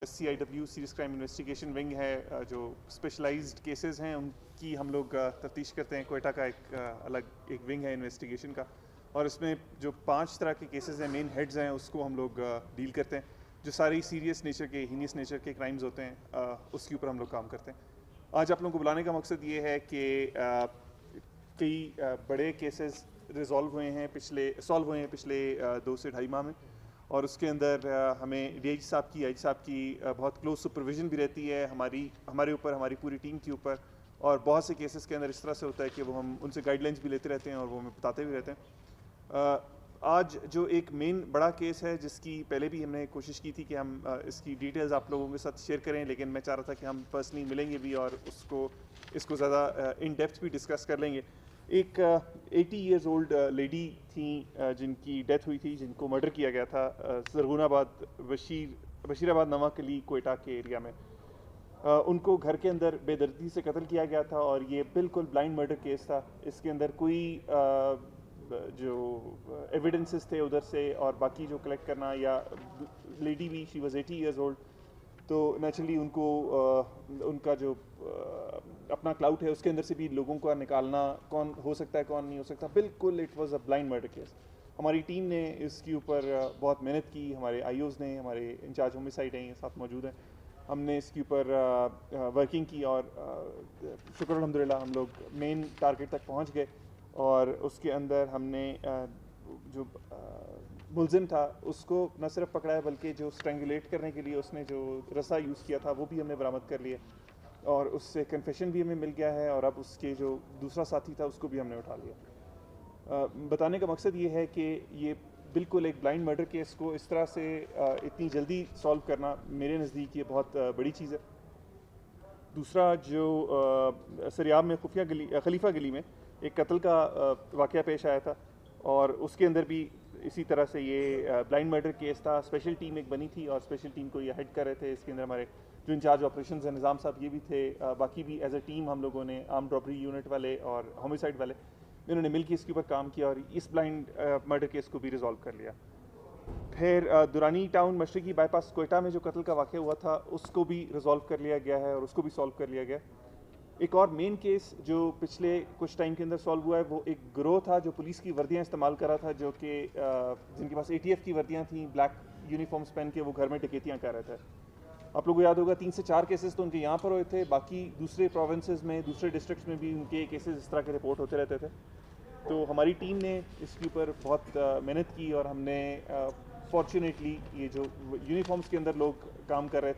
CIW serious crime investigation wing है जो specialised cases हैं उनकी हम लोग तफ्तीश करते हैं। कोयटा का एक अलग एक विंग है इन्वेस्टिगेशन का, और इसमें जो 5 तरह के केसेस हैं, मेन हेड्स हैं, उसको हम लोग डील करते हैं। जो सारी सीरियस नेचर के, हीनियस नेचर के क्राइम्स होते हैं उसके ऊपर हम लोग काम करते हैं। आज आप लोगों को बुलाने का मकसद ये है कि कई बड़े केसेस सॉल्व हुए हैं पिछले 2 से ढाई माह में, और उसके अंदर हमें DIG साहब की बहुत क्लोज सुपरविजन भी रहती है हमारे ऊपर, हमारी पूरी टीम के ऊपर। और बहुत से केसेस के अंदर इस तरह से होता है कि वो हम उनसे गाइडलाइंस भी लेते रहते हैं और वो हमें बताते भी रहते हैं। आज जो एक मेन बड़ा केस है जिसकी पहले भी हमने कोशिश की थी कि हम इसकी डिटेल्स आप लोगों के साथ शेयर करें, लेकिन मैं चाह रहा था कि हम पर्सनली मिलेंगे भी और इसको ज़्यादा इन डेप्थ भी डिस्कस कर लेंगे। एक 80 ईयर्स ओल्ड लेडी थी जिनकी डेथ हुई थी, जिनको मर्डर किया गया था सरगुनाबाद बशीराबाद नवाकली कोयटा के एरिया में। उनको घर के अंदर बेदर्दी से कत्ल किया गया था और ये बिल्कुल ब्लाइंड मर्डर केस था। इसके अंदर कोई जो एविडेंसेस थे उधर से और बाकी जो कलेक्ट करना, या लेडी भी शी वाज 80 ईयर्स ओल्ड, तो नेचुरली उनको उनका जो अपना क्लाउड है उसके अंदर से भी लोगों का निकालना, कौन हो सकता है कौन नहीं हो सकता, बिल्कुल it was a blind murder case. हमारी टीम ने इसके ऊपर बहुत मेहनत की, हमारे IOs ने, हमारे इंचार्ज होमिसाइड हैं, ये साथ मौजूद हैं। हमने इसके ऊपर वर्किंग की और शुक्र अल्हम्दुलिल्लाह हम लोग मेन टारगेट तक पहुंच गए। और उसके अंदर हमने जो मुलजिम था उसको न सिर्फ पकड़ा है, बल्कि जो स्ट्रेंगुलेट करने के लिए उसने जो रस्सा यूज़ किया था वो भी हमने बरामद कर लिया, और उससे कन्फेशन भी हमें मिल गया है, और अब उसके जो दूसरा साथी था उसको भी हमने उठा लिया। बताने का मकसद ये है कि ये बिल्कुल एक ब्लाइंड मर्डर केस को इस तरह से इतनी जल्दी सॉल्व करना मेरे नज़दीक ये बहुत बड़ी चीज़ है। दूसरा, जो सरियाब में खलीफा गली में एक कत्ल का वाक़या पेश आया था, और उसके अंदर भी इसी तरह से ये ब्लाइंड मर्डर केस था। स्पेशल टीम एक बनी थी और स्पेशल टीम को ये हेड कर रहे थे। इसके अंदर हमारे जो इंचार्ज ऑपरेशंस हैं निज़ाम साहब, ये भी थे। बाकी भी एज अ टीम हम लोगों ने, आर्म्ड रॉबरी यूनिट वाले और होमिसाइड वाले, इन्होंने मिलकर इसके ऊपर काम किया और इस ब्लाइंड मर्डर केस को भी रिजॉल्व कर लिया। फिर दुरानी टाउन मशरकी बाईपास कोयटा में जो कत्ल का वाक़या हुआ था उसको भी रिजॉल्व कर लिया गया है और उसको भी सॉल्व कर लिया गया। एक और मेन केस जो पिछले कुछ टाइम के अंदर सॉल्व हुआ है, वो एक गिरोह था जो पुलिस की वर्दियां इस्तेमाल कर रहा था, जो कि जिनके पास ATF की वर्दियां थी, ब्लैक यूनिफॉर्म्स पहन के वो घर में डकैतियां कर रहे थे। आप लोगों को याद होगा 3 से 4 केसेस तो उनके यहाँ पर हुए थे, बाकी दूसरे प्रोविंसेस में, दूसरे डिस्ट्रिक्ट्स में भी उनके केसेस इस तरह के रिपोर्ट होते रहते थे। तो हमारी टीम ने इसके ऊपर बहुत मेहनत की और हमने फॉर्चुनेटली ये जो यूनिफॉर्म्स के अंदर लोग काम कर रहे थे